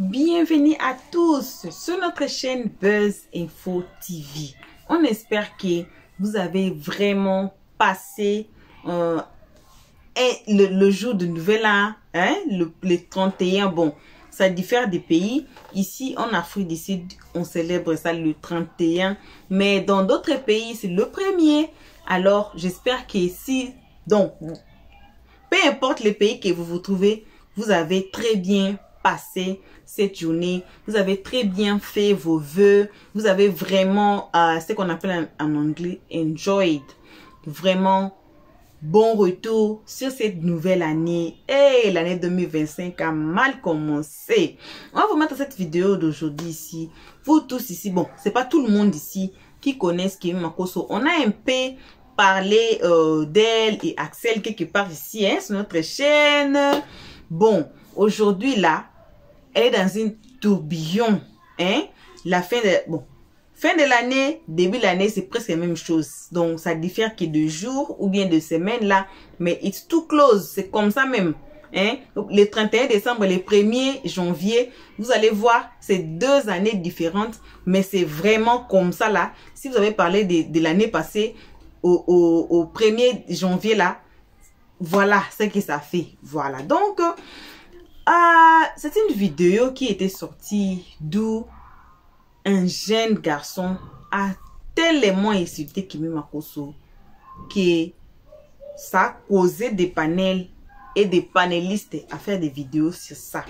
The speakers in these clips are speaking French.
Bienvenue à tous sur notre chaîne Buzz Info TV. On espère que vous avez vraiment passé le jour de Nouvel An, hein, le 31. Bon, ça diffère des pays. Ici, en Afrique du Sud, on célèbre ça le 31. Mais dans d'autres pays, c'est le 1er. Alors, j'espère que donc, peu importe le pays que vous vous trouvez, vous avez très bien passé cette journée, vous avez très bien fait vos vœux, vous avez vraiment ce qu'on appelle en anglais enjoyed, vraiment bon retour sur cette nouvelle année. Et l'année 2025 a mal commencé. On va vous mettre cette vidéo d'aujourd'hui ici. Vous tous ici, bon, c'est pas tout le monde ici qui connaissent Kimi Makosso. On a un peu parlé d'elle et Axel quelque part ici, hein, sur notre chaîne. Bon, aujourd'hui là, elle est dans une tourbillon, hein. La fin de l'année, début de l'année, c'est presque la même chose. Donc, ça diffère que de jours ou bien de semaines là. Mais it's too close. C'est comme ça même. Hein? Donc, le 31 décembre, le 1er janvier, vous allez voir, c'est 2 années différentes. Mais c'est vraiment comme ça là. Si vous avez parlé de l'année passée au 1er janvier là, voilà ce que ça fait. Voilà. Donc, c'est une vidéo qui était sortie d'où un jeune garçon a tellement insulté Kimi Makosso que ça a causé des panels et des panélistes à faire des vidéos sur ça.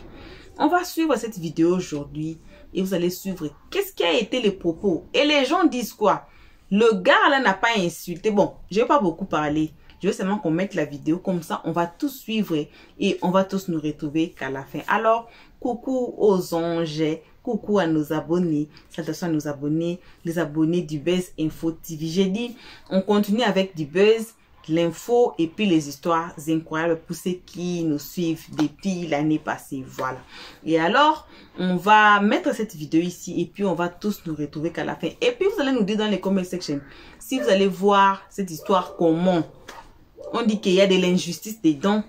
On va suivre cette vidéo aujourd'hui et vous allez suivre qu'est-ce qui a été les propos. Et les gens disent quoi? Le gars là n'a pas insulté. Bon, je ne vais pas beaucoup parler. Je veux seulement qu'on mette la vidéo comme ça. On va tous suivre et on va tous nous retrouver qu'à la fin. Alors, coucou aux anges. Coucou à nos abonnés, salutations à nos abonnés, les abonnés du Buzz Info TV. J'ai dit, on continue avec du buzz, l'info et puis les histoires incroyables pour ceux qui nous suivent depuis l'année passée. Voilà. Et alors, on va mettre cette vidéo ici et puis on va tous nous retrouver qu'à la fin. Et puis, vous allez nous dire dans les comment section si vous allez voir cette histoire comment. On dit qu'il y a de l'injustice dedans.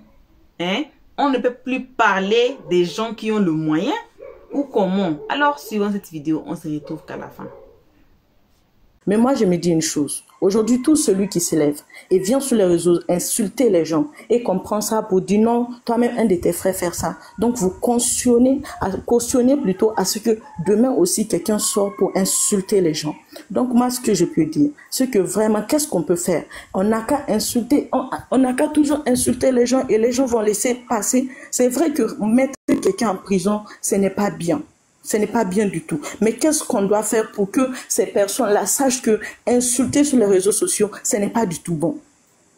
Hein? On ne peut plus parler des gens qui ont le moyen. Ou comment? Alors, suivant cette vidéo, on se retrouve qu'à la fin. Mais moi, je me dis une chose. Aujourd'hui, tout celui qui s'élève et vient sur les réseaux insulter les gens et comprend ça pour dire non, toi-même, un de tes frères faire ça. Donc, vous cautionnez plutôt à ce que demain aussi, quelqu'un sort pour insulter les gens. Donc, moi, ce que je peux dire, c'est que vraiment, qu'est-ce qu'on peut faire? On n'a qu'à insulter, on n'a qu'à toujours insulter les gens et les gens vont laisser passer. C'est vrai que mettre quelqu'un en prison, ce n'est pas bien. Ce n'est pas bien du tout. Mais qu'est-ce qu'on doit faire pour que ces personnes-là sachent que insulter sur les réseaux sociaux, ce n'est pas du tout bon.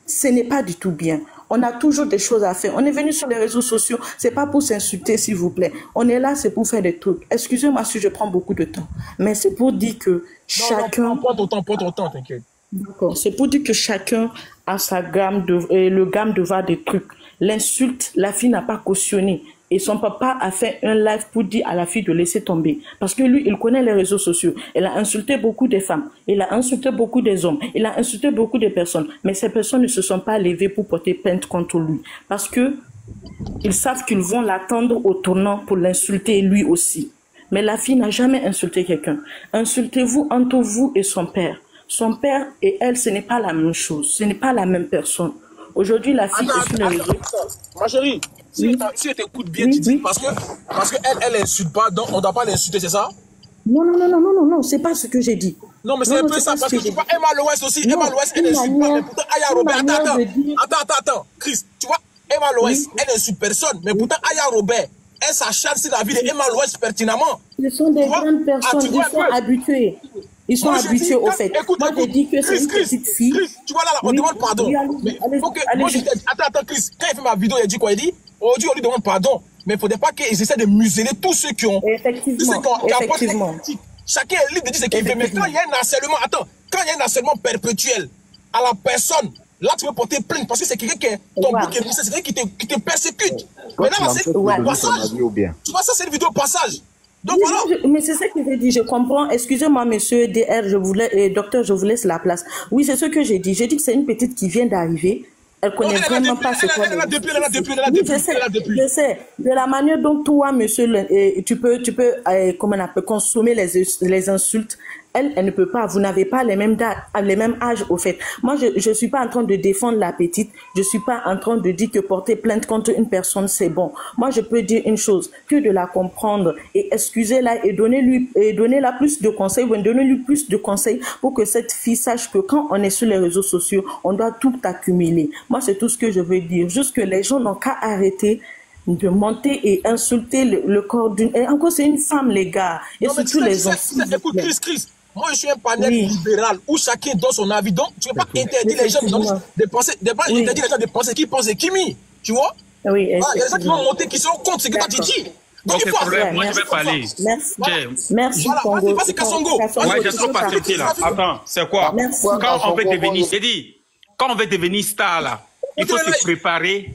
Ce n'est pas du tout bien. On a toujours des choses à faire. On est venu sur les réseaux sociaux, c'est pas pour s'insulter, s'il vous plaît. On est là, c'est pour faire des trucs. Excusez-moi si je prends beaucoup de temps. Mais c'est pour dire que chacun... Non, pas ton temps, t'inquiète. D'accord. C'est pour dire que chacun a sa gamme le gamme de voir des trucs. L'insulte, la fille n'a pas cautionné. Et son papa a fait un live pour dire à la fille de laisser tomber. Parce que lui, il connaît les réseaux sociaux. Il a insulté beaucoup de femmes. Il a insulté beaucoup des hommes. Il a insulté beaucoup de personnes. Mais ces personnes ne se sont pas levées pour porter plainte contre lui. Parce que ils savent qu'ils vont l'attendre au tournant pour l'insulter lui aussi. Mais la fille n'a jamais insulté quelqu'un. Insultez-vous entre vous et son père. Son père et elle, ce n'est pas la même chose. Ce n'est pas la même personne. Aujourd'hui, la fille est sur les réseaux. Ma chérie, si elle t'écoute bien, tu dis parce qu'elle insulte pas, donc on ne doit pas l'insulter, c'est ça? Non, c'est pas ce que j'ai dit. Non, mais c'est un peu ça, parce que tu vois, Emma Loès aussi, Emma Loès, elle n'insulte pas, mais pourtant, Aya Robert, attends, Chris, tu vois, Emma Loès, elle n'insulte personne, mais pourtant, Aya Robert, elle s'acharne sur la vie de Emma Loès pertinemment. Ce sont des grandes personnes, ils sont habitués. Ils sont habitués au fait. Écoute, moi, je dis que c'est une petite fille. Chris, tu vois là, on demande pardon. Attends, Chris, quand il fait ma vidéo, il a dit quoi? Il dit, aujourd'hui, on lui demande pardon. Mais il ne faudrait pas qu'ils essaient de museler tous ceux qui ont. Effectivement. Chacun est libre de dire ce qu'il veut. Mais quand il y a un harcèlement, quand il y a un harcèlement perpétuel à la personne, là, tu peux porter plainte parce que c'est quelqu'un qui est ton bouc émissé, c'est quelqu'un qui te persécute. Mais là, c'est un passage. Tu vois, ça, c'est une vidéo passage. Donc voilà. Mais c'est ça que j'ai dit, je comprends. Excusez-moi, monsieur DR, docteur, je vous laisse la place. Oui, c'est ce que j'ai dit. J'ai dit que c'est une petite qui vient d'arriver Elle connaît vraiment pas ce qu'on je sais. De la manière dont toi, monsieur, tu peux comment on appelle, consommer les insultes, elle ne peut pas. Vous n'avez pas les mêmes âges, au fait. Moi, je suis pas en train de défendre la petite. Je suis pas en train de dire que porter plainte contre une personne, c'est bon. Moi, je peux dire une chose, que de la comprendre et excuser-la et donner-la plus de conseils, ou donner-lui plus de conseils pour que cette fille sache que quand on est sur les réseaux sociaux, on doit tout accumuler. Moi, c'est tout ce que je veux dire. Juste que les gens n'ont qu'à arrêter de monter et insulter le corps d'une... Et encore, c'est une femme, les gars. Et non, surtout les enfants. Écoute, Chris, moi, je suis un panel libéral où chacun donne son avis. Donc, tu ne peux pas interdire les gens de penser, interdire les gens de penser qui pensent Kimi. Tu vois? Oui, il y a des gens qui vont monter, qui sont contre ce que tu as dit. Donc, il faut moi, je vais parler. Merci. Voilà, vas-y, Kassongo. Ouais, j'ai trop patienté là. Attends, c'est quoi? Quand on veut devenir, j'ai dit, quand on veut devenir star là, il faut se préparer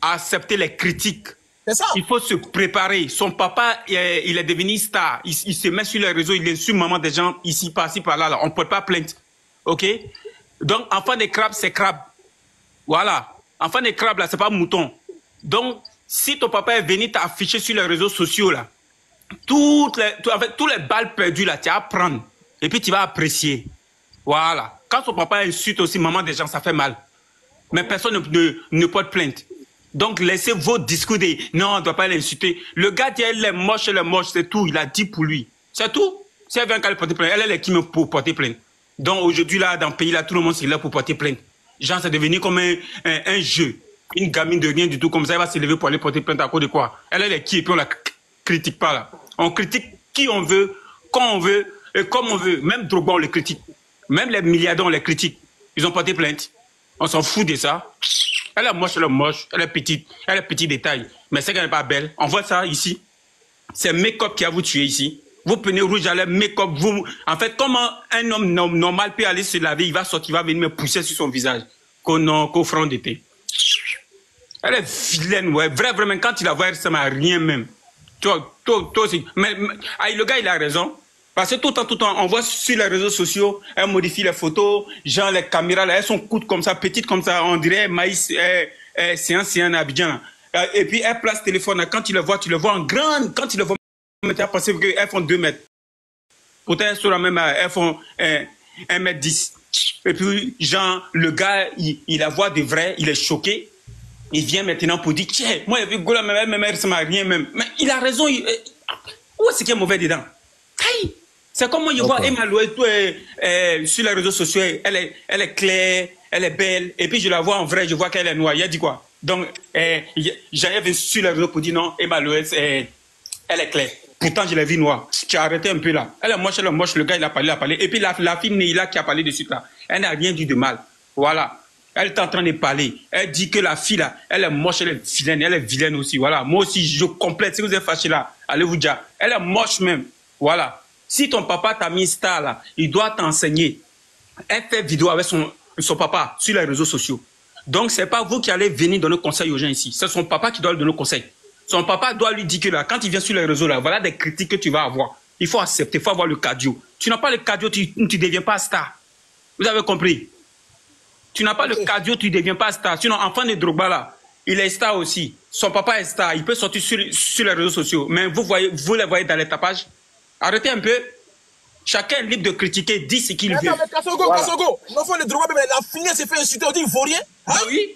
à accepter les critiques. Ça. Il faut se préparer. Son papa, il est devenu star. Il se met sur les réseaux, il insulte maman des gens ici, par-ci, par-là. Là. On ne porte pas plainte. OK? Donc, enfant des crabes, c'est crabe. Voilà. Enfant des crabes, là, c'est pas mouton. Donc, si ton papa est venu t'afficher sur les réseaux sociaux, là, toutes les balles perdues, là, tu vas prendre. Et puis, tu vas apprécier. Voilà. Quand son papa insulte aussi maman des gens, ça fait mal. Mais personne ne porte plainte. Donc, laissez vos discours de « non, on ne doit pas l'insulter ». Le gars dit « elle est moche, c'est tout ». Il a dit pour lui. C'est tout. Si elle vient qu'à porter plainte, elle est qui me pour porter plainte. Donc, aujourd'hui, là, dans le pays, là, tout le monde est là pour porter plainte. Genre, c'est devenu comme un jeu. Une gamine de rien du tout comme ça, elle va se lever pour aller porter plainte à cause de quoi? Elle est qui et puis on la critique pas, là. On critique qui on veut, quand on veut et comme on veut. Même Drogba, on les critique. Même les milliardaires, on les critique. Ils ont porté plainte. On s'en fout de ça. Elle est moche, elle est petit détail. Mais c'est qu'elle n'est pas belle. On voit ça ici. C'est make-up qui a vous tué ici. Vous prenez rouge à lèvres, make-up, vous... En fait, comment un homme normal peut aller se laver, il va sortir, il va venir me pousser sur son visage. Qu'au front d'été. Elle est vilaine, ouais. Vraiment, quand il la voit, elle ne ressemble à rien même. Toi aussi. Mais le gars, il a raison. Parce que tout le temps, on voit sur les réseaux sociaux, elle modifie les photos, genre les caméras, là, elles sont courtes comme ça, petites comme ça, on dirait maïs, c'est un Abidjan. Là. Et puis, elle place le téléphone, là, quand tu le vois en grande, quand tu le vois, tu as pensé qu'elles font 2 mètres. Pourtant, elles sont la même, elles font 1m10. Et puis, genre, le gars, il la voit de vrai, il est choqué. Il vient maintenant pour dire, tiens, moi, j'ai vu Gola, même elle ressemble à rien même. Mais il a raison, où est-ce qu'il est mauvais dedans? Aïe! C'est comme moi, je vois Emma Loué sur les réseaux sociaux, elle est claire, elle est belle, et puis je la vois en vrai, je vois qu'elle est noire. Il a dit quoi? Donc, j'arrive sur les réseaux pour dire non, Emma Loué, elle est claire. Pourtant, je l'ai vu noire. Tu as arrêté un peu là. Elle est moche, le gars, il a parlé. Et puis la fille Neila qui a parlé de suite là, elle n'a rien dit de mal. Voilà. Elle est en train de parler. Elle dit que la fille là, elle est moche, elle est vilaine aussi. Voilà. Moi aussi, je complète. Si vous êtes fâché là, allez vous dire. Elle est moche même. Voilà. Si ton papa t'a mis star là, il doit t'enseigner. Elle fait vidéo avec son papa sur les réseaux sociaux. Donc, c'est pas vous qui allez venir donner conseil aux gens ici. C'est son papa qui doit lui donner conseil. Son papa doit lui dire que là, quand il vient sur les réseaux là, voilà des critiques que tu vas avoir. Il faut accepter, il faut avoir le cardio. Tu n'as pas le cardio, tu ne deviens pas star. Vous avez compris? Tu n'as pas le cardio, tu ne deviens pas star. Sinon, enfant de Drogba là, il est star aussi. Son papa est star. Il peut sortir sur les réseaux sociaux. Mais vous les voyez dans les tapages. Arrêtez un peu. Chacun est libre de critiquer, dit ce qu'il veut. Non, mais Kassongo, l'enfant de Drogba, mais la fille s'est fait insulter, on dit il ne vaut rien. Ah oui.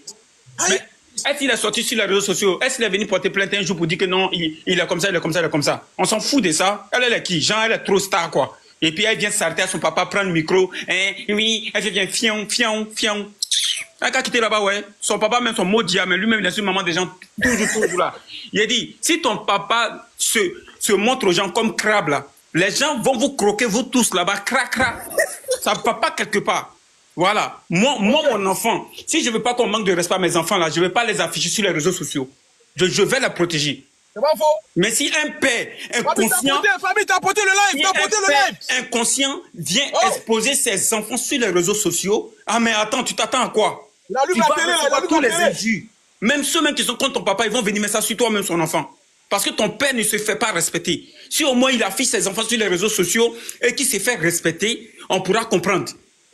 Mais est-ce qu'il est sorti sur les réseaux sociaux? Est-ce qu'il est venu porter plainte un jour pour dire que non, il est comme ça, il est comme ça, il est comme ça? On s'en fout de ça. Elle est qui? Genre, elle est trop star, quoi. Et puis elle vient s'arrêter à son papa, prendre le micro. Hein, oui, elle vient fion. Elle a quitté là-bas, ouais. Son papa, même son maudit, mais lui-même, il a su maman des gens, toujours là. Il a dit, si ton papa se montre aux gens comme crabe, là, les gens vont vous croquer, vous tous là-bas, crac. Ça ne va pas quelque part. Voilà. Moi, mon enfant, si je ne veux pas qu'on manque de respect à mes enfants, là, je ne vais pas les afficher sur les réseaux sociaux. Je vais les protéger. C'est pas faux. Mais si un père inconscient, inconscient vient exposer ses enfants sur les réseaux sociaux, ah mais attends, tu t'attends à quoi? Tu vas recevoir tous les injures. Même ceux qui sont contre ton papa, ils vont venir mettre ça sur toi-même, son enfant. Parce que ton père ne se fait pas respecter. Si au moins il affiche ses enfants sur les réseaux sociaux et qu'il se fait respecter, on pourra comprendre.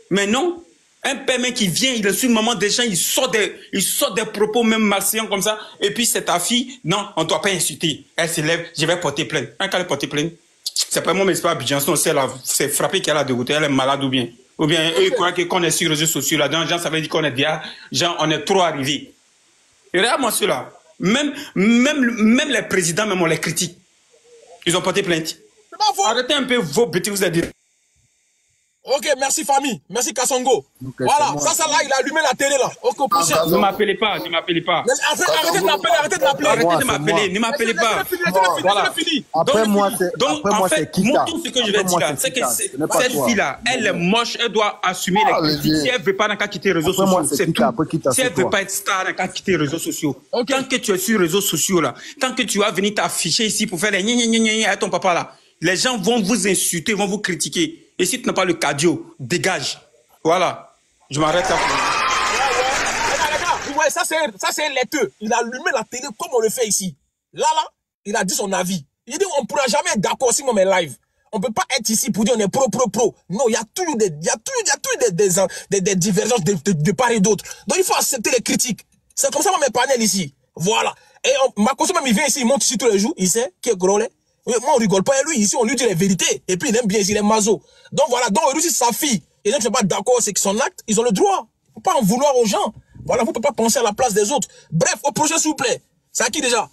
Mais non, Un père même qui vient, il est sur le moment des gens, il sort des propos même martiens comme ça. Et puis c'est ta fille, non, on ne doit pas insulter. Elle se lève, je vais porter plainte. Quand elle porter plainte, c'est pas moi, mais c'est pas Abidjan, c'est frappé qu'elle a de côté, elle est malade ou bien. Ou bien eux croient qu'on est sur les réseaux sociaux là, donc gens, ça veut dire qu'on est déjà, genre, on est trop arrivé. Et regarde-moi cela. Même les présidents, même on les critique. Ils ont porté plainte. Arrêtez un peu vos bêtises, vous avez dit. Ok, merci famille. Merci Kassongo. Voilà, ça là, il a allumé la télé là. Ok, ne m'appelez pas, ne m'appelez pas. Arrêtez de m'appeler, arrêtez de m'appeler. Arrêtez de m'appeler, ne m'appelez pas. Voilà. Fini. Après moi, c'est Kita. Tout ce que je vais dire là, c'est que cette fille-là, elle est moche, elle doit assumer les critiques. Si elle ne veut pas, elle n'a qu'à quitter les réseaux sociaux. C'est tout. Si elle ne veut pas être star, elle n'a qu'à quitter les réseaux sociaux. Tant que tu es sur les réseaux sociaux là, tant que tu vas venir t'afficher ici pour faire les gna à ton papa là, les gens vont vous insulter, vont vous critiquer. Et si tu n'as pas le cardio, dégage. Voilà. Je m'arrête là. Ouais, ça c'est laiteux. Il a allumé la télé comme on le fait ici. Là, il a dit son avis. Il dit on ne pourra jamais être d'accord si on met live. On ne peut pas être ici pour dire on est pro. Non, il y a toujours des divergences de part et d'autre. Donc il faut accepter les critiques. C'est comme ça dans mes panels ici. Voilà. Et Makosso même il vient ici, il monte ici tous les jours. Il sait qui est gros là. Moi, on rigole pas à lui. Ici, on lui dit les vérités. Et puis, il aime bien, il est maso. Donc, voilà. Donc, lui, c'est sa fille. Et donc, je ne suis pas d'accord avec son acte. Ils ont le droit. Il ne faut pas en vouloir aux gens. Voilà, vous ne pouvez pas penser à la place des autres. Bref, au prochain, s'il vous plaît. C'est à qui déjà?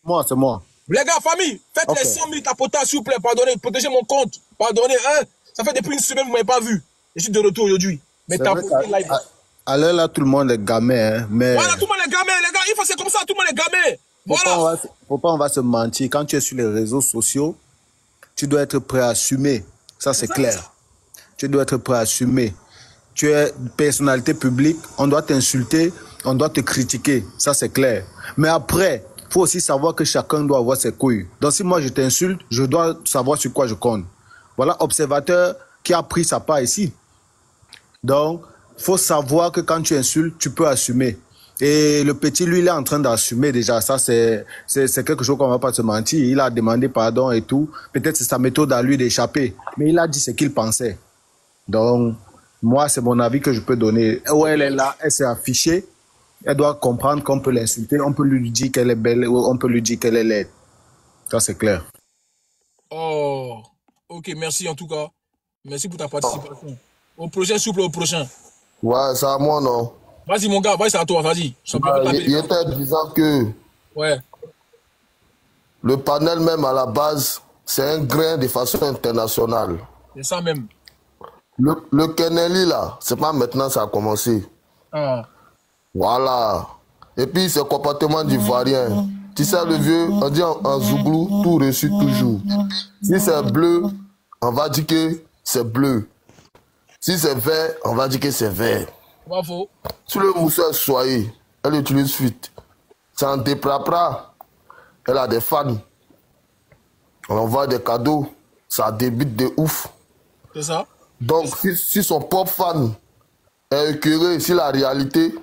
Moi, c'est moi. Les gars, famille, faites les 100 000 tapotas, s'il vous plaît. Pardonnez, protégez mon compte. Pardonnez, hein. Ça fait depuis une semaine, vous ne m'avez pas vu. Je suis de retour aujourd'hui. Mais tapotez live. À l'heure là, tout le monde est gamin, hein, mais... Voilà, tout le monde est gamin, les gars. Il faut c'est comme ça, tout le monde est gamin. Voilà. Faut pas, on va se mentir. Quand tu es sur les réseaux sociaux, tu dois être prêt à assumer. Ça, c'est clair. Tu dois être prêt à assumer. Tu es une personnalité publique, on doit t'insulter, on doit te critiquer. Ça, c'est clair. Mais après, il faut aussi savoir que chacun doit avoir ses couilles. Donc, si moi, je t'insulte, je dois savoir sur quoi je compte. Voilà, observateur qui a pris sa part ici. Donc, il faut savoir que quand tu insultes, tu peux assumer. Et le petit, lui, il est en train d'assumer déjà. Ça, c'est quelque chose qu'on ne va pas se mentir. Il a demandé pardon et tout. Peut-être c'est sa méthode à lui d'échapper. Mais il a dit ce qu'il pensait. Donc, moi, c'est mon avis que je peux donner. Où elle est là, elle s'est affichée. Elle doit comprendre qu'on peut l'insulter. On peut lui dire qu'elle est belle ou on peut lui dire qu'elle est laide. Ça, c'est clair. Oh, ok, merci en tout cas. Merci pour ta participation. Au prochain, souple, au prochain. Ouais, c'est à moi, non? Vas-y, mon gars, vas-y, c'est à toi, vas-y. Il était disant que ouais. Le panel même à la base, c'est un grain de façon internationale. C'est ça même. Le Kennedy là, c'est pas maintenant ça a commencé. Ah. Voilà. Et puis c'est comportement d'ivoirien. Tu sais le vieux, on dit en zouglou, tout reçu toujours. Si c'est bleu, on va dire que c'est bleu. Si c'est vert, on va dire que c'est vert. Bravo. Si le mousseur soyez, elle utilise fuite. C'est un déprapra. Elle a des fans. On envoie des cadeaux. Ça débute de ouf. C'est ça. Donc, si son propre fan est écœuré sur la réalité,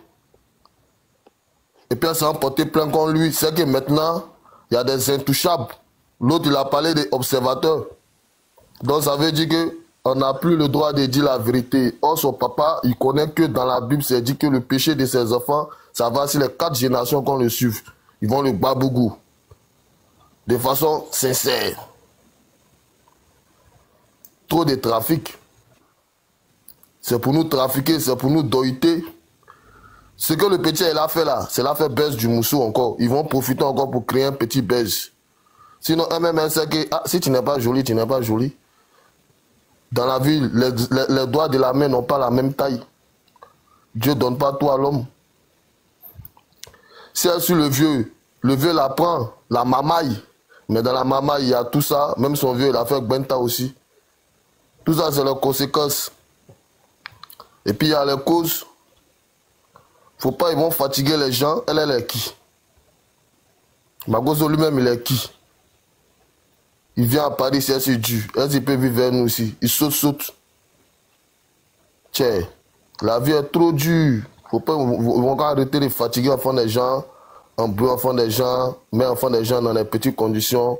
et puis elle s'est emporté plein contre lui, c'est que maintenant, il y a des intouchables. L'autre, il a parlé des observateurs. Donc, ça veut dire que on n'a plus le droit de dire la vérité. Or, son papa, il connaît que dans la Bible, c'est dit que le péché de ses enfants, ça va sur les 4 générations qu'on le suive. Ils vont le babougou. De façon sincère. Trop de trafic. C'est pour nous trafiquer, c'est pour nous doiter. Ce que le petit il a fait là, c'est l'affaire baisse du Moussou encore. Ils vont profiter encore pour créer un petit baisse. Sinon, MMS, c'est que si tu n'es pas joli, tu n'es pas joli. Dans la vie, les doigts de la main n'ont pas la même taille. Dieu ne donne pas tout à l'homme. Si elle suit le vieux la prend, la mamaille. Mais dans la mamaille, il y a tout ça. Même son vieux, il a fait Benta aussi. Tout ça, c'est les conséquences. Et puis, il y a les causes. Faut pas, ils vont fatiguer les gens. Elle est qui? Magozo lui-même, il est qui? Il vient à Paris, c'est assez dur. Est-ce qu'il peut vivre avec nous aussi? Il saute. Tiens, la vie est trop dure. Faut pas, ils vont arrêter de fatiguer enfants des gens, en bruit enfants des gens, mais enfants des gens dans les petites conditions.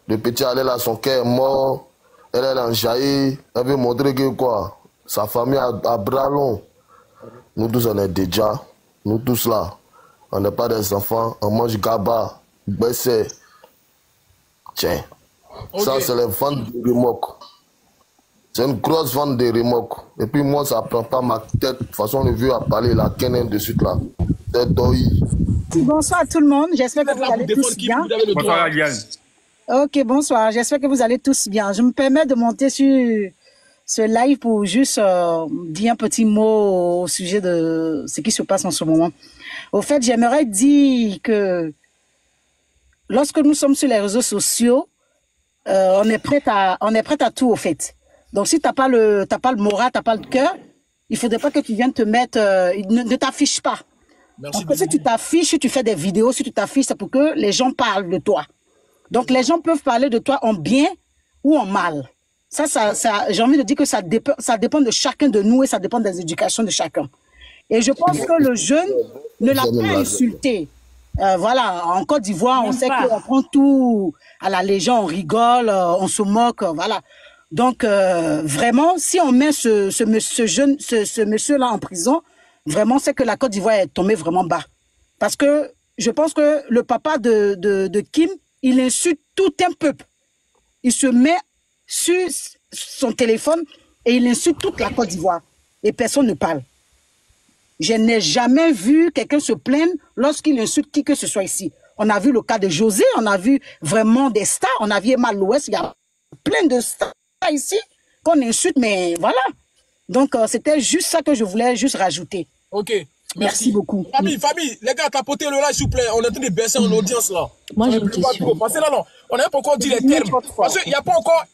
Le petit allait là, son cœur est mort. Elle est enjaillée. Elle veut montrer que quoi? Sa famille a bras longs. Nous tous, on est déjà. Nous tous là. On n'est pas des enfants. On mange gaba, baissé. Tiens. Okay. Ça, c'est les ventes de remorques. C'est une grosse vente de remorques. Et puis moi, ça prend pas ma tête. De toute façon, le vieux a parlé, la Kennen de suite là. C'est Doi. Bonsoir à tout le monde. J'espère que vous allez tous bien. Bonsoir, Aliane. Ok, bonsoir. J'espère que vous allez tous bien. Je me permets de monter sur ce live pour juste dire un petit mot au sujet de ce qui se passe en ce moment. Au fait, j'aimerais dire que lorsque nous sommes sur les réseaux sociaux, on est prêt à tout, au fait. Donc, si t'as pas le moral, t'as pas le cœur, il faudrait pas que tu viennes te mettre, ne t'affiche pas. Parce que si tu t'affiches, si tu fais des vidéos, si tu t'affiches, c'est pour que les gens parlent de toi. Donc, les gens peuvent parler de toi en bien ou en mal. Ça, j'ai envie de dire que ça dépend de chacun de nous et ça dépend des éducations de chacun. Et je pense que le jeune ne l'a pas insulté. Voilà, en Côte d'Ivoire, on sait qu'on prend tout à la légende, on rigole, on se moque, voilà. Donc, vraiment, si on met ce monsieur-là en prison, vraiment, c'est que la Côte d'Ivoire est tombée vraiment bas. Parce que je pense que le papa de Kim, il insulte tout un peuple. Il se met sur son téléphone et il insulte toute la Côte d'Ivoire. Et personne ne parle. Je n'ai jamais vu quelqu'un se plaindre lorsqu'il insulte qui que ce soit ici. On a vu le cas de José, on a vu vraiment des stars, on a vu Emma l'Ouest, il y a plein de stars ici qu'on insulte, mais voilà. Donc, c'était juste ça que je voulais juste rajouter. Ok. Merci beaucoup. Famille, les gars, tapotez le live, s'il vous plaît. On est en train de baisser en audience, là. Moi, j'ai une question. Parce que là, non, on n'a pas encore dit les termes. Parce qu'il n'y a pas encore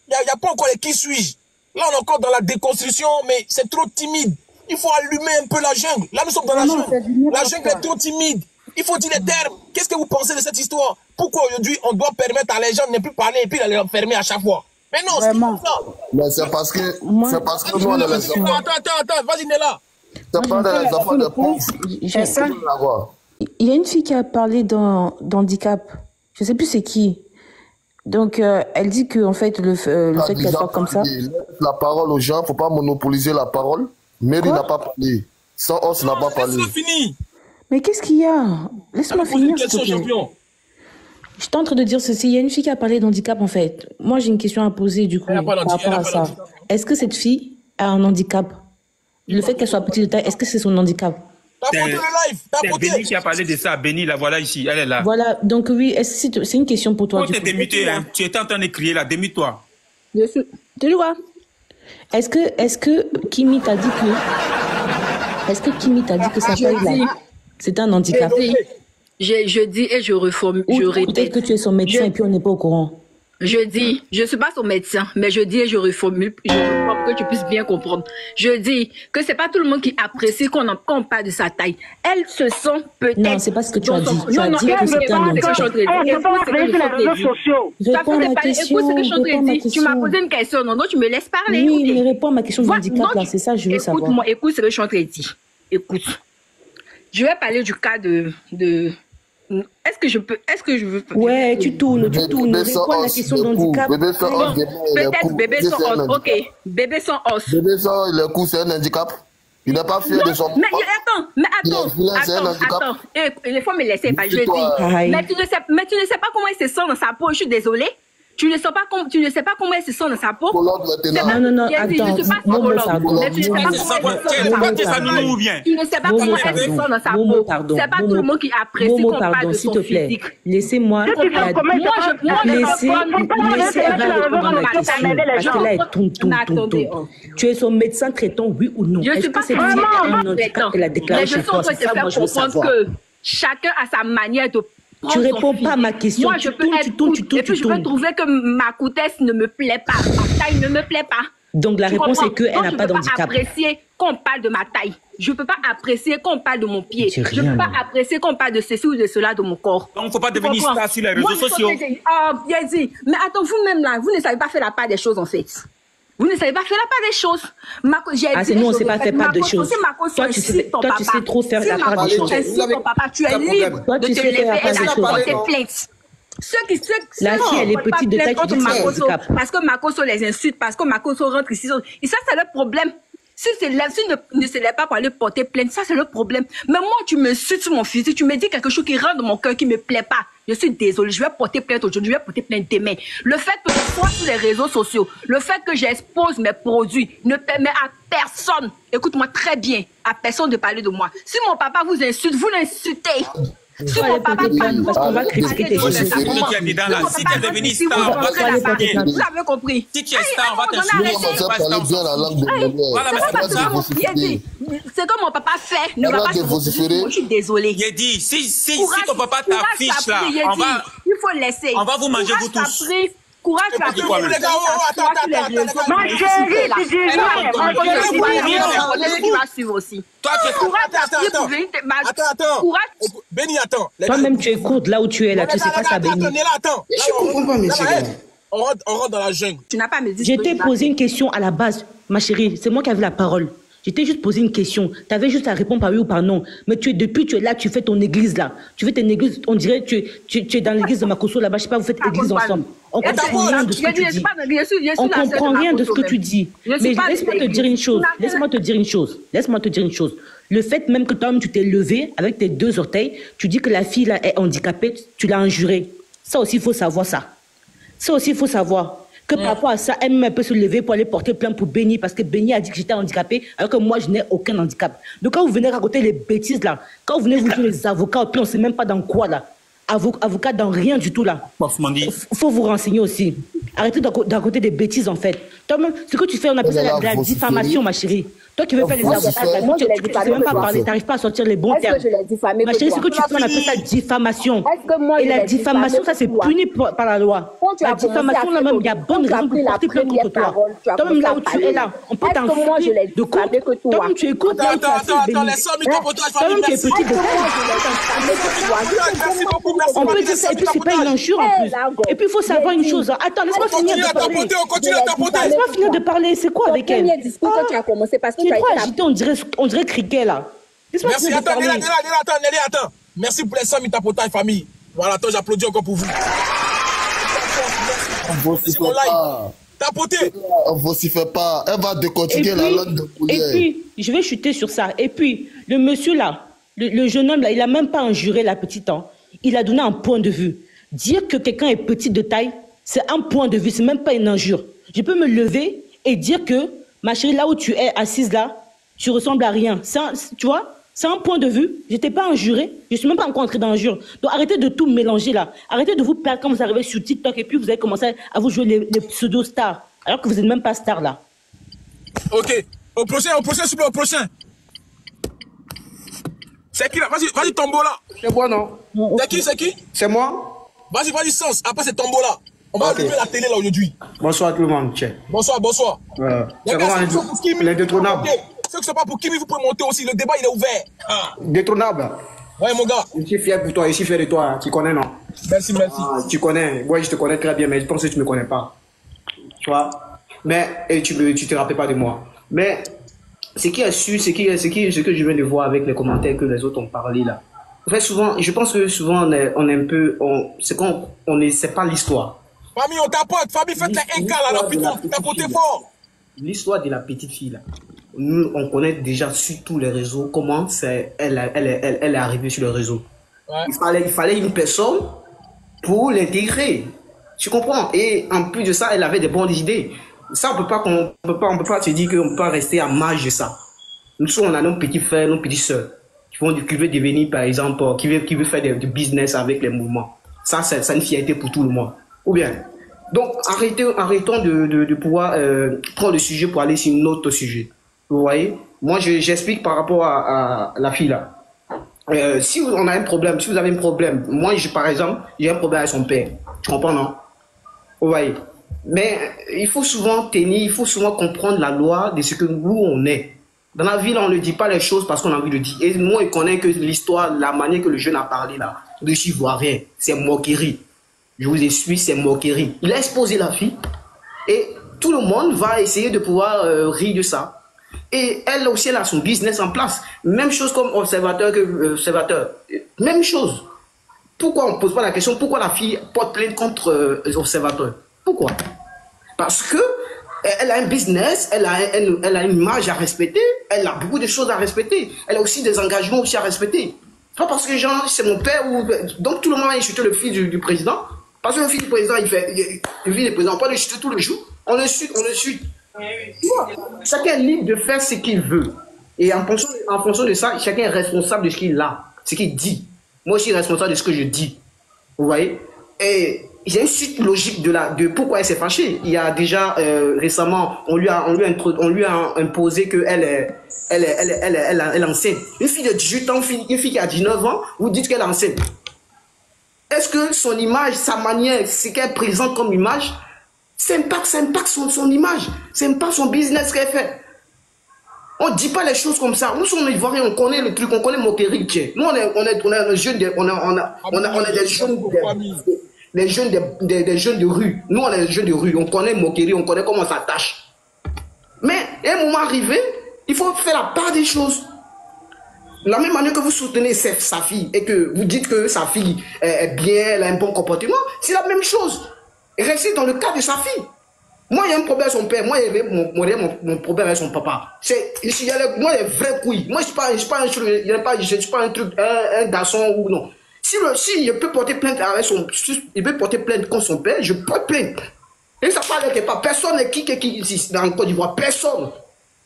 les qui suis-je. Là, on est encore dans la déconstruction, mais c'est trop timide. Il faut allumer un peu la jungle. Là, nous sommes dans la jungle. La jungle est trop timide. Il faut dire les termes. Qu'est-ce que vous pensez de cette histoire? Pourquoi aujourd'hui, on doit permettre à les gens de ne plus parler et puis de les enfermer à chaque fois? Mais non, c'est pas ça. Mais c'est parce que nous, on est les enfants. Attends, vas-y, Nella. C'est pas les enfants de pauvres. Il y a une fille qui a parlé d'handicap. Je ne sais plus c'est qui. Donc, elle dit que en fait, le fait qu'elle soit comme ça... La parole aux gens, il ne faut pas monopoliser la parole. Mary n'a pas parlé. Sans os n'a pas parlé. C'est fini. Mais qu'est-ce qu'il y a? Laisse-moi finir, s'il te plaît. Je suis en train de dire ceci. Il y a une fille qui a parlé d'handicap, en fait. Moi, j'ai une question à poser, du coup, par rapport à ça. Est-ce que cette fille a un handicap? Le fait qu'elle soit petite de taille, est-ce que c'est son handicap? T'as posté le live. C'est Béni qui a parlé de ça. Béni, la voilà ici. Elle est là. Voilà. Donc, oui, c'est une question pour toi. Tu es démuté, hein. Tu étais en train de crier là. Démute-toi. Je suis... Tu dis quoi? Est-ce que Kimi t'a dit que... Est-ce que Kimi t'a dit que sa taille là, c'est un handicap? Je dis et je reformule, je répète. Peut-être que tu es son médecin et puis on n'est pas au courant. Je dis, je ne suis pas son médecin, mais je dis et je reformule, pour que tu puisses bien comprendre. Je dis que c'est pas tout le monde qui apprécie qu'on parle de sa taille. Elle se sent peut-être... Non, c'est pas ce que tu as dit. Tu as dit que c'était un handicap. Réponds à ma question. Tu m'as posé une question, non, tu me laisses parler. Oui, mais réponds à ma question du handicap, là, c'est ça que je veux savoir. Écoute-moi, écoute ce que je suis en train de dire. Écoute. Je vais parler du cas de... Est-ce que je veux... Ouais, tu tournes. Réponds à la question d'handicap. Peut-être bébé sans os. Ok, bébé sans os. Bébé sans le cou, c'est un handicap. Il n'est pas fier de son... Mais attends. Il faut me laisser pas, je dis. Mais tu ne sais pas comment il se sent dans sa peau, je suis désolée. Tu ne sais pas comment elle se sent dans sa peau. Non, attends. Je suis pas psychologue. Mais tu ne sais pas comment elle se sent dans sa peau. Tu ne sais pas comment elle se sent dans sa peau. C'est pas tout le monde qui apprécie qu'on parle de son physique. Laissez-moi... Laissez répondre à la question. Parce que là, elle tourne. Tu es son médecin traitant, oui ou non? Je ne suis pas son médecin traitant. Mais je suis en train de te faire comprendre que chacun a sa manière de... Tu réponds pas à ma question. Moi, je peux être coûte. Et puis, je peux trouver que ma coûtesse ne me plaît pas. Ma taille ne me plaît pas. Donc, la réponse est qu'elle n'a pas d'handicap. Je ne peux pas apprécier qu'on parle de ma taille. Je ne peux pas apprécier qu'on parle de mon pied. Je ne peux pas apprécier qu'on parle de ceci ou de cela de mon corps. Donc, il ne faut pas devenir star sur les réseaux sociaux. Bien dit. Mais attends, vous-même là, vous ne savez pas faire la part des choses en fait. Vous ne savez pas faire la part des choses. C'est nous, on ne sait pas faire la part des choses. Toi, tu sais trop faire la part des choses. Ton papa, tu es libre de te lever et de porter plainte. La fille, elle est petite de taille, tu dis que c'est un handicap. Parce que Makoso les insulte, parce que Makoso rentre ici. Et ça, c'est le problème. Si ne se lève pas pour aller porter plainte, ça c'est le problème. Mais moi, tu me insultes sur mon physique, tu me dis quelque chose qui rentre dans mon cœur, qui me plaît pas. Je suis désolée, je vais porter plainte aujourd'hui, je vais porter plainte demain. Le fait que je sois sur les réseaux sociaux, le fait que j'expose mes produits ne permet à personne, écoute-moi très bien, à personne de parler de moi. Si mon papa vous insulte, vous l'insultez. Si mon papa parle, parce qu'on va critiquer tes choses. Si tu es devenu star, on va t'insulter. Vous avez compris. Si tu es star, on va t'insulter. C'est comme mon papa fait. Ne va pas se. Je suis désolée. J'ai dit, si ton papa t'affiche là, il faut laisser. On va vous manger vous tous. Courage, tu as pris. Ma chérie, tu dis Béni, attends. Toi-même, tu écoutes là où tu es là. Tu sais pas ça, Béni. Attends. Je comprends pas, monsieur. On rentre dans la jungle. Tu n'as pas me dit. Je t'ai posé une question à la base, ma chérie. C'est moi qui avais la parole. Je t'ai juste posé une question. Tu avais juste à répondre par oui ou par non. Mais depuis tu es là, tu fais ton église là. Tu fais ton église, on dirait tu es dans l'église de Makosso là-bas. Je sais pas, vous faites église ensemble. On comprend rien de ce que tu dis. On comprend rien de ce que tu dis. Mais laisse-moi te dire une chose. Laisse-moi te dire une chose. Le fait même que toi-même tu t'es levé avec tes 2 orteils, tu dis que la fille là est handicapée, tu l'as injurée. Ça aussi, il faut savoir ça. Ça aussi, il faut savoir. Que par rapport à ça, elle peut se lever pour aller porter plainte pour Béni, parce que Béni a dit que j'étais handicapée, alors que moi, je n'ai aucun handicap. Donc, quand vous venez raconter les bêtises, là, quand vous venez vous jouer les avocats, puis on ne sait même pas dans quoi, là, avocat dans rien du tout, là, il faut vous renseigner aussi. Arrêtez d'accroter des bêtises, en fait. Toi-même, ce que tu fais, on appelle ça la diffamation, ma chérie. Toi qui veux faire les avocats, tu ne sais même pas parler, tu n'arrives pas à sortir les bons termes. Ma chérie, ce que tu fais, on appelle ça diffamation. Et la diffamation, ça, c'est puni par la loi. La diffamation, là même, il y a bonne raison pour porter plainte contre toi. Toi-même, là où tu es là, on peut t'insulter de quoi. Toi-même, tu écoutes, là où tu es toi-même, tu es petit de on peut dire ça, et puis c'est pas une injure en plus. Et puis il faut savoir une chose. Attends, laisse-moi finir de parler. Laisse-moi finir de parler. C'est quoi avec elle? Tu es trop agité, on dirait criquet là. Merci, attends. Merci pour les 100 000 tapotages, famille. Voilà, attends, j'applaudis encore pour vous. Tapoter. On vocifère pas. Elle va décortiquer la langue de poulet. Et puis, je vais chuter sur ça. Et puis, le monsieur là, le jeune homme là, il a même pas injuré la petite. Il a donné un point de vue. Dire que quelqu'un est petit de taille, c'est un point de vue, c'est même pas une injure. Je peux me lever et dire que, ma chérie, là où tu es assise là, tu ressembles à rien. Tu vois, c'est un point de vue. Je t'ai pas injuré. Je suis même pas encore entrée dans l'injure. Donc arrêtez de tout mélanger là. Arrêtez de vous perdre quand vous arrivez sur TikTok et puis vous allez commencer à vous jouer les pseudo-stars. Alors que vous n'êtes même pas star là. Ok. Au prochain, s'il vous plaît, au prochain. C'est qui là? Vas-y, Tombola. C'est moi, non? C'est qui? C'est moi. Vas-y, Sens. Après, c'est Tombola. On va allumer la télé là aujourd'hui. Bonsoir tout le monde, tiens. Bonsoir. C'est comment les détrônables? Ceux qui ne sont pas pour Kimi, vous pouvez monter aussi. Le débat, il est ouvert. Détrônable? Ouais, mon gars. Je suis fier pour toi, je suis fier de toi. Tu connais, non? Merci. Tu connais. Ouais, je te connais très bien, mais je pense que tu ne me connais pas. Tu vois? Mais, et tu te rappelles pas de moi. Mais, ce qui est sûr, ce que je viens de voir avec les commentaires que les autres ont parlé là. En fait, souvent, je pense que souvent, on est un peu, c'est pas l'histoire. Famille, on tapote. Famille, faites les écarts là, putain. Tapotez fort. L'histoire de la petite fille là. Nous, on connaît déjà sur tous les réseaux comment elle est arrivée sur le réseau. Ouais. Il fallait une personne pour l'intégrer. Tu comprends? Et en plus de ça, elle avait des bonnes idées. Ça, on peut pas se dire qu'on peut pas rester à marge de ça. Nous, on a nos petits frères, nos petites soeurs qui veulent devenir, par exemple, qui veulent faire du business avec les mouvements. Ça, c'est une fierté pour tout le monde. Ou bien. Donc, arrêtons de pouvoir prendre le sujet pour aller sur un autre sujet. Vous voyez? Moi, j'explique par rapport à la fille là. Si on a un problème, si vous avez un problème, moi, par exemple, j'ai un problème avec son père. Tu comprends, non? Vous voyez? Mais il faut souvent comprendre la loi de ce que nous, on est. Dans la vie, là, on ne dit pas les choses parce qu'on a envie de dire. Et moi, je connais que l'histoire, la manière que le jeune a parlé là, de Chivoirien, c'est moquerie. Je vous explique, c'est moquerie. Il a exposé la fille et tout le monde va essayer de pouvoir rire de ça. Et elle aussi, elle a son business en place. Même chose comme observateur. Même chose. Pourquoi on ne pose pas la question, pourquoi la fille porte plainte contre observateur? Pourquoi? Parce que Elle a un business, elle a une image à respecter, elle a beaucoup de choses à respecter. Elle a aussi des engagements aussi à respecter. Pas parce que genre, c'est mon père ou... Donc tout le monde a insulté le fils du président. Parce que le fils du président, le fils du président, on peut le chuter tous les jours. On le chute. Chacun est libre de faire ce qu'il veut. Et en fonction de ça, chacun est responsable de ce qu'il a, ce qu'il dit. Moi, je suis responsable de ce que je dis. Vous voyez? Et il y a une suite logique de pourquoi elle s'est fâchée. Il y a déjà récemment, on lui a imposé qu'elle est enceinte. Une fille de 18 ans, une fille qui a 19 ans, vous dites qu'elle est enceinte. Est-ce que son image, sa manière, ce qu'elle présente comme image, ça impacte son image, ça impacte son business qu'elle fait? On ne dit pas les choses comme ça. Nous sommes Ivoiriens, on connaît le truc, on connaît Mokéry. Nous, on est des jeunes, des jeunes de rue. Nous, on est des jeunes de rue. On connaît Mokéry, on connaît comment ça tâche. Mais, à un moment arrivé, il faut faire la part des choses. La même manière que vous soutenez sa fille et que vous dites que sa fille est bien, elle a un bon comportement, c'est la même chose. Restez dans le cas de sa fille. Moi, il y a un problème avec son père. Moi, il y avait mon problème avec son papa. Moi, les vrais couilles. Moi, je ne suis pas un garçon ou non. Si je peux porter plainte il peut porter plainte contre son père, je peux plaindre. Et ça parle quelque part. Personne n'est qui ici dans Côte d'Ivoire. Personne.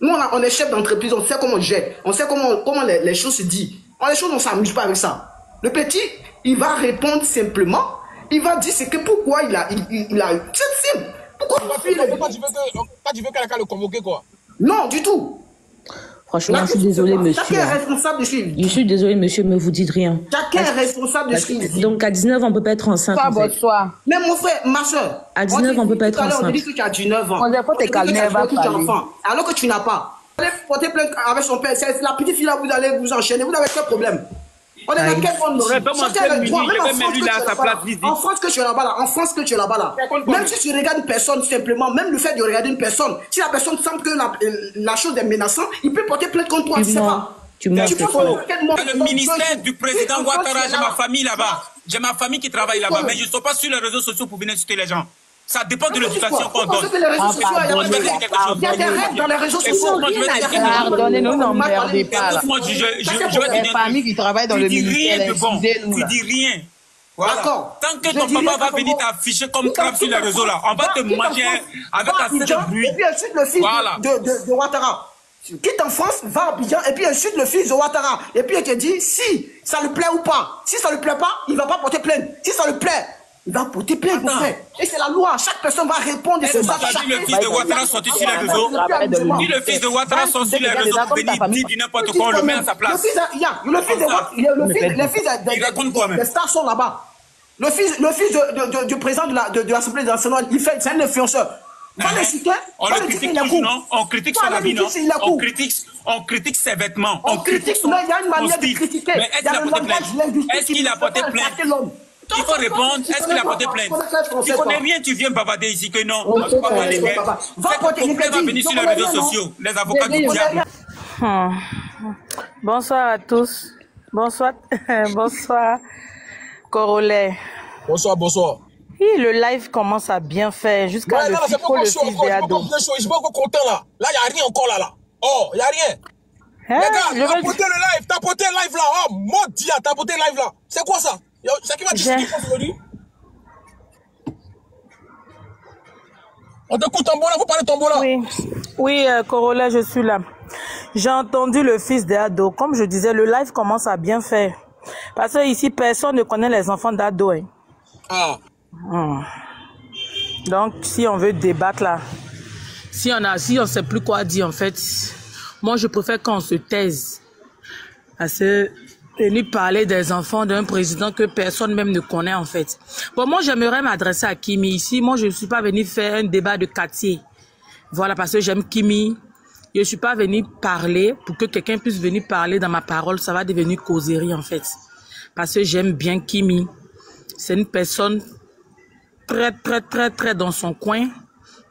Nous, on est chef d'entreprise, on sait comment on gère. On sait comment les choses se disent. Les choses, on ne s'amuse pas avec ça. Le petit, il va répondre simplement. Il va dire c'est que pourquoi il a c'est simple. Pourquoi tu veux qu'elle le convoquer, quoi? Non, du tout. Franchement, je suis désolée, monsieur. Chacun est responsable de ce qu'il dit. Je suis désolée, monsieur, mais vous dites rien. Chacun est responsable de ce qu'il dit. Donc, à 19 ans, on ne peut pas être enceinte. Bonsoir. Mais mon frère, ma soeur. À 19 ans, on ne peut pas être enceinte. On dit que tu as 19 ans. On ne peut pas te calmer, elle va parler. Alors que tu n'as pas. Vous allez porter plainte avec son père. C'est la petite fille là, vous allez vous enchaîner. Vous n'avez quel problème? On est dans quel monde? En France que tu es là-bas là, même si tu regardes une personne simplement, même le fait de regarder une personne, si la personne semble que la chose est menaçante, il peut porter plainte contre toi, tu sais pas. Le ministère du président Ouattara, j'ai ma famille là-bas. J'ai ma famille qui travaille là-bas, mais je ne suis pas sur les réseaux sociaux pour venir insulter les gens. Ça dépend de l'éducation qu'on donne. Il y a des règles dans les réseaux sociaux. Pardonnez-nous, n'emmerdez pas là. Les familles qui travaillent dans le ministère, tu dis rien. Voilà. Tant que ton papa va venir t'afficher comme crabe sur les réseaux là, on va te manger avec assez de bruit. Et puis ensuite le fils de Ouattara. Quitte en France, va à Abidjan, et puis ensuite le fils de Ouattara. Et puis il te dit si ça lui plaît ou pas. Si ça lui plaît pas, il va pas porter plainte. Si ça lui plaît, il va porter plainte, mon frère. Et c'est la loi. Chaque personne va répondre. Et c'est ça. Si le fils de Ouattara sorti sur les réseaux, si le fils de Ouattara sort sur les réseaux pour venir dire du n'importe quoi, on le met à sa place. Le fils des stars sont là-bas. Le fils du président de l'Assemblée nationale, c'est un influenceur. On le critique toujours, non? On critique son habit, non? On critique ses vêtements. On critique son style. Mais est-ce qu'il a porté plainte? Il faut répondre, est-ce qu'il a porté plainte? Tu connais rien, tu viens bavarder ici que non. C'est pas les gars. C'est que va venir sur les réseaux sociaux, les avocats du diable. Bonsoir à tous. Bonsoir. Bonsoir, Corolet. Bonsoir. Et le live commence à bien faire jusqu'à le fils de Ado. Je suis pas encore content là. Là, il n'y a rien encore là. Oh, il n'y a rien. Les gars, t'as porté le live là. Oh, maudit, t'as porté le live là. C'est quoi ça? C'est qui m'a dit ce qu'il faut aujourd'hui? On t'écoute Tambola, vous parlez Tambola. Oui, Corolla, je suis là. J'ai entendu le fils d'Ado. Comme je disais, le live commence à bien faire. Parce que ici, personne ne connaît les enfants d'Ado. Hein. Ah. Donc, si on veut débattre là, si on ne sait plus quoi dire en fait, moi je préfère qu'on se taise. Parce que venir parler des enfants d'un président que personne même ne connaît en fait. Bon, moi j'aimerais m'adresser à Kimi ici. Moi je ne suis pas venu faire un débat de quartier. Voilà, parce que j'aime Kimi. Je ne suis pas venu parler pour que quelqu'un puisse venir parler dans ma parole. Ça va devenir causerie en fait. Parce que j'aime bien Kimi. C'est une personne très dans son coin.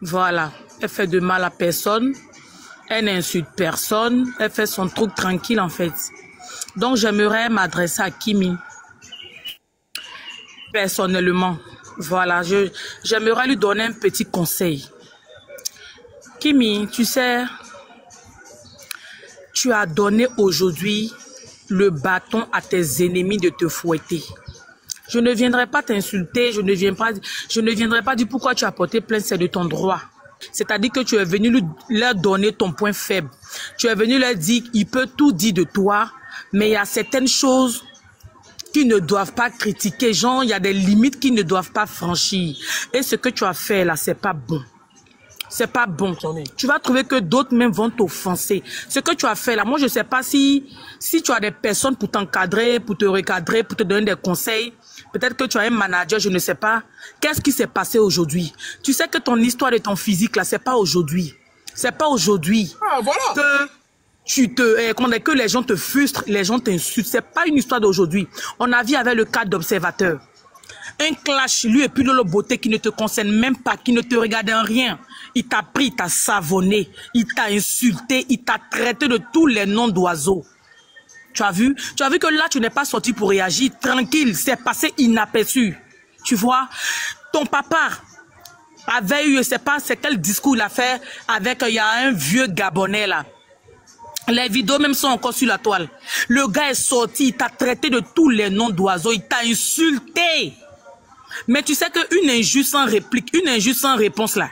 Voilà. Elle fait de mal à personne. Elle n'insulte personne. Elle fait son truc tranquille en fait. Donc j'aimerais m'adresser à Kimi. Personnellement. Voilà. J'aimerais lui donner un petit conseil. Kimi, tu sais, tu as donné aujourd'hui le bâton à tes ennemis de te fouetter. Je ne viendrai pas t'insulter, je ne viendrai pas dire pourquoi tu as porté plainte, c'est de ton droit. C'est-à-dire que tu es venu leur donner ton point faible. Tu es venu leur dire, il peut tout dire de toi, mais il y a certaines choses qui ne doivent pas critiquer. Genre, il y a des limites qui ne doivent pas franchir. Et ce que tu as fait là, c'est pas bon. C'est pas bon. Tu vas trouver que d'autres même vont t'offenser. Ce que tu as fait là, moi je sais pas si tu as des personnes pour t'encadrer, pour te recadrer, pour te donner des conseils. Peut-être que tu as un manager, je ne sais pas. Qu'est-ce qui s'est passé aujourd'hui? Tu sais que ton histoire de ton physique là, c'est pas aujourd'hui. C'est pas aujourd'hui. Ah, voilà. Que les gens te frustrent, les gens t'insultent. C'est pas une histoire d'aujourd'hui. On a vu avec le cas d'observateur. Un clash, lui et puis Lolo Beauté qui ne te concerne même pas, qui ne te regarde en rien. Il t'a pris, il t'a savonné, il t'a insulté, il t'a traité de tous les noms d'oiseaux. Tu as vu que là, tu n'es pas sorti pour réagir. Tranquille, c'est passé inaperçu. Tu vois, ton papa avait eu, je sais pas, c'est quel discours il a fait avec, il y a un vieux Gabonais là. Les vidéos même sont encore sur la toile. Le gars est sorti, il t'a traité de tous les noms d'oiseaux, il t'a insulté. Mais tu sais qu'une injure sans réplique, une injure sans réponse là,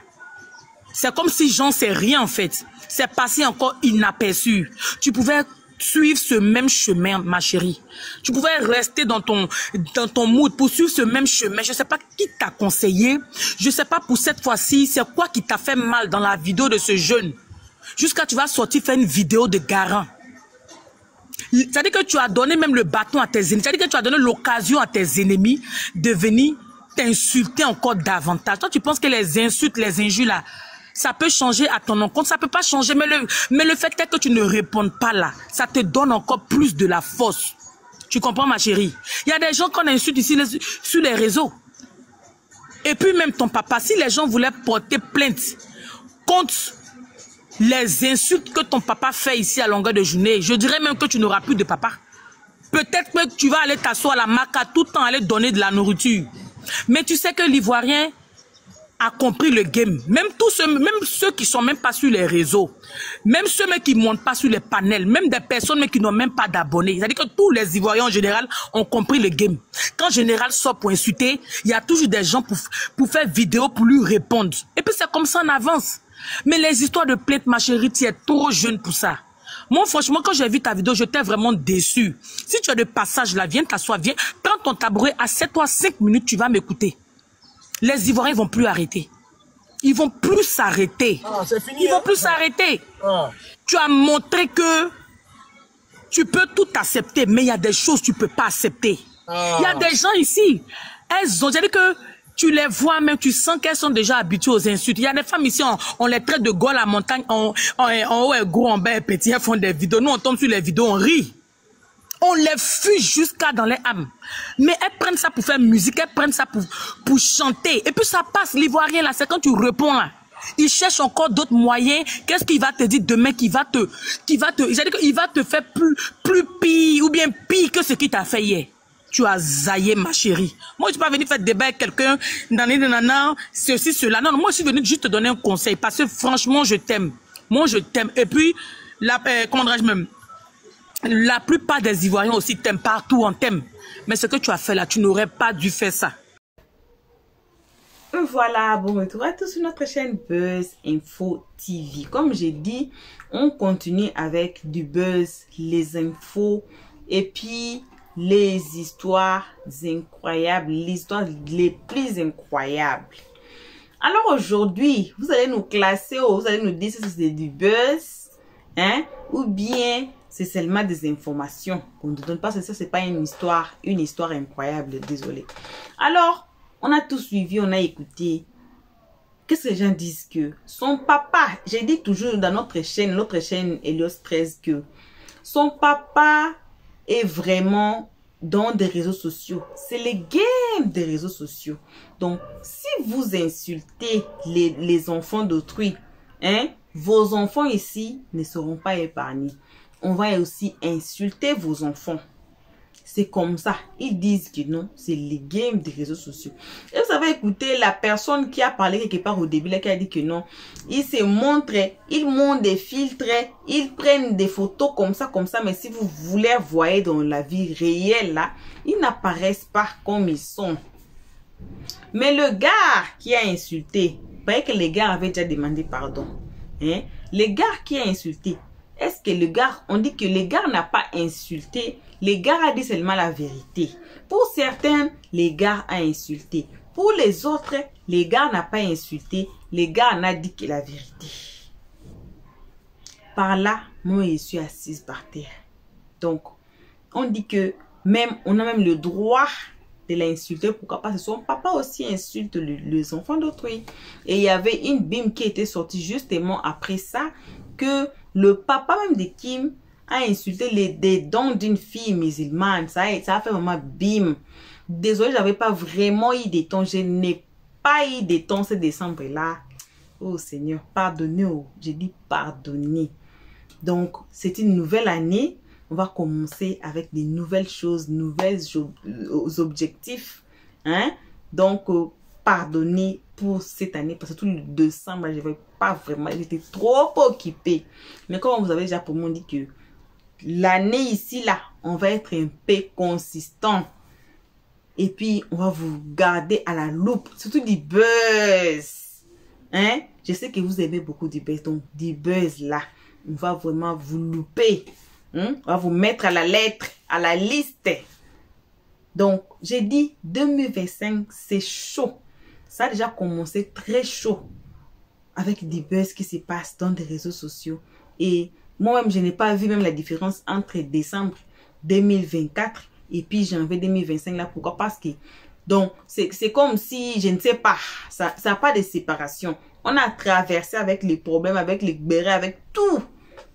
c'est comme si j'en sais rien en fait. C'est passé encore inaperçu. Tu pouvais suivre ce même chemin, ma chérie. Tu pouvais rester dans ton mood pour suivre ce même chemin. Je ne sais pas qui t'a conseillé. Je ne sais pas pour cette fois-ci, c'est quoi qui t'a fait mal dans la vidéo de ce jeune. Jusqu'à tu vas sortir faire une vidéo de garant. C'est-à-dire que tu as donné même le bâton à tes ennemis. C'est-à-dire que tu as donné l'occasion à tes ennemis de venir t'insulter encore davantage. Toi, tu penses que les insultes, les injures là, ça peut changer à ton encontre. Ça peut pas changer, mais le fait est que tu ne répondes pas là, ça te donne encore plus de la force. Tu comprends, ma chérie? Il y a des gens qu'on insulte ici sur les réseaux. Et puis même ton papa, si les gens voulaient porter plainte contre les insultes que ton papa fait ici à longueur de journée, je dirais même que tu n'auras plus de papa. Peut-être que tu vas aller t'asseoir à la maca tout le temps, aller donner de la nourriture. Mais tu sais que l'Ivoirien a compris le game. Même ceux qui sont même pas sur les réseaux, même ceux qui montent pas sur les panels, même des personnes qui n'ont même pas d'abonnés. C'est-à-dire que tous les Ivoiriens en général ont compris le game. Quand Général sort pour insulter, il y a toujours des gens pour faire vidéo pour lui répondre. Et puis c'est comme ça on avance. Mais les histoires de plainte, ma chérie, tu es trop jeune pour ça. Moi, franchement, quand j'ai vu ta vidéo, j'étais vraiment déçu. Si tu as de passage là, viens t'asseoir, viens, prends ton tabouret, assieds-toi 5 minutes, tu vas m'écouter. Les Ivoiriens vont plus arrêter. Ils vont plus s'arrêter. Ah, c'est fini. Ils vont plus s'arrêter. Ah. Tu as montré que tu peux tout accepter, mais il y a des choses que tu peux pas accepter. Ah. Il y a des gens ici, elles ont dit que tu les vois même, tu sens qu'elles sont déjà habituées aux insultes. Il y a des femmes ici, on les traite de gros à la montagne, en haut est gros, en bas est petit, elles font des vidéos. Nous, on tombe sur les vidéos, on rit. On les fuit jusqu'à dans les âmes. Mais elles prennent ça pour faire musique, elles prennent ça pour chanter. Et puis ça passe, l'Ivoirien là, c'est quand tu réponds là. Il cherche encore d'autres moyens. Qu'est-ce qu'il va te dire demain il va te faire plus pire ou bien pire que ce qu'il t'a fait hier. Tu as zaillé, ma chérie. Moi, je ne suis pas venu faire débat avec quelqu'un, ceci, cela. Non, moi, je suis venu juste te donner un conseil parce que franchement, je t'aime. Moi, je t'aime. Et puis, comment dirais-je même, la plupart des Ivoiriens aussi t'aiment, partout on t'aime. Mais ce que tu as fait là, tu n'aurais pas dû faire ça. Voilà, bon retour à tous sur notre chaîne Buzz Info TV. Comme j'ai dit, on continue avec du buzz, les infos et puis les histoires incroyables, les histoires les plus incroyables. Alors aujourd'hui, vous allez nous classer, vous allez nous dire si c'est du buzz, hein, ou bien c'est seulement des informations qu'on ne donne pas. Ça, c'est pas une histoire incroyable, désolé. Alors, on a tout suivi, on a écouté. Qu'est-ce que les gens disent que son papa, j'ai dit toujours dans notre chaîne Helios 13 que son papa est vraiment dans des réseaux sociaux. C'est les games des réseaux sociaux. Donc, si vous insultez les enfants d'autrui, hein, vos enfants ici ne seront pas épargnés. On va aussi insulter vos enfants. c'est comme ça. Ils disent que non, c'est les games des réseaux sociaux. Et vous avez écouté la personne qui a parlé quelque part au début, là, qui a dit que non, ils se montrent, ils montent des filtres, ils prennent des photos comme ça, mais si vous voulez voir dans la vie réelle, là, ils n'apparaissent pas comme ils sont. Mais le gars qui a insulté, vous voyez que les gars avaient déjà demandé pardon. Hein? Le gars qui a insulté, est-ce que le gars, on dit que le gars n'a pas insulté, le gars a dit seulement la vérité. Pour certains, le gars a insulté. Pour les autres, le gars n'a pas insulté, le gars n'a dit que la vérité. Par là, moi je suis assise par terre. Donc, on dit que même, on a même le droit de l'insulter. Pourquoi? Parce que son papa aussi insulte les enfants d'autrui. Et il y avait une bim qui était sortie justement après ça, que le papa même de Kim a insulté les dons d'une fille musulmane. Ça a fait vraiment bim. Désolé, j'avais pas vraiment eu des temps. Je n'ai pas eu des temps ce décembre-là. Oh Seigneur, pardonnez. Oh. J'ai dit pardonnez. Donc, c'est une nouvelle année. On va commencer avec des nouvelles choses, nouvelles objectifs. Hein? Donc, pardonnez pour cette année. Parce que tout le décembre, je n'avais pas vraiment, j'étais trop occupée. Mais comme vous avez déjà pour moi dit que l'année ici, là, on va être un peu consistant. Et puis, on va vous garder à la loupe. Surtout du buzz. Hein? Je sais que vous aimez beaucoup du buzz. Donc, du buzz là, on va vraiment vous louper. On va vous mettre à la lettre, à la liste. Donc, j'ai dit 2025, c'est chaud. Ça a déjà commencé très chaud. Avec des buzz qui se passent dans des réseaux sociaux. Et moi-même, je n'ai pas vu même la différence entre décembre 2024 et puis janvier 2025. Là, pourquoi? Parce que, donc, c'est comme si, je ne sais pas, ça n'a pas de séparation. On a traversé avec les problèmes, avec les bérets, avec tout.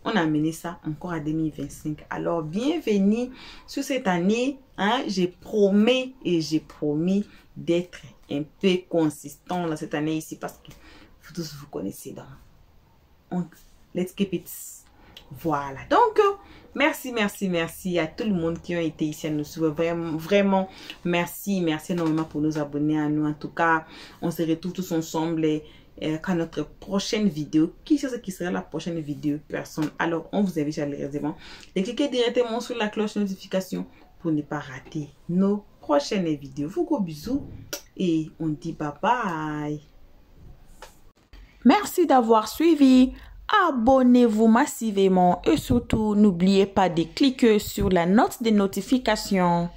On a amené ça encore à 2025. Alors, bienvenue sur cette année. Hein, j'ai promis et j'ai promis d'être un peu consistant dans cette année ici parce que vous tous vous connaissez. Donc, let's keep it. Voilà. Donc, merci à tout le monde qui ont été ici à nous suivre. Vraiment, merci énormément pour nous abonner à nous. En tout cas, on se retrouve tous ensemble quand notre prochaine vidéo, qui sait ce qui sera la prochaine vidéo, personne. Alors, on vous invite chaleureusement de cliquer directement sur la cloche de notification pour ne pas rater nos prochaines vidéos. Vous gros bisous et on dit bye bye. Merci d'avoir suivi. Abonnez-vous massivement et surtout, n'oubliez pas de cliquer sur la note de notification.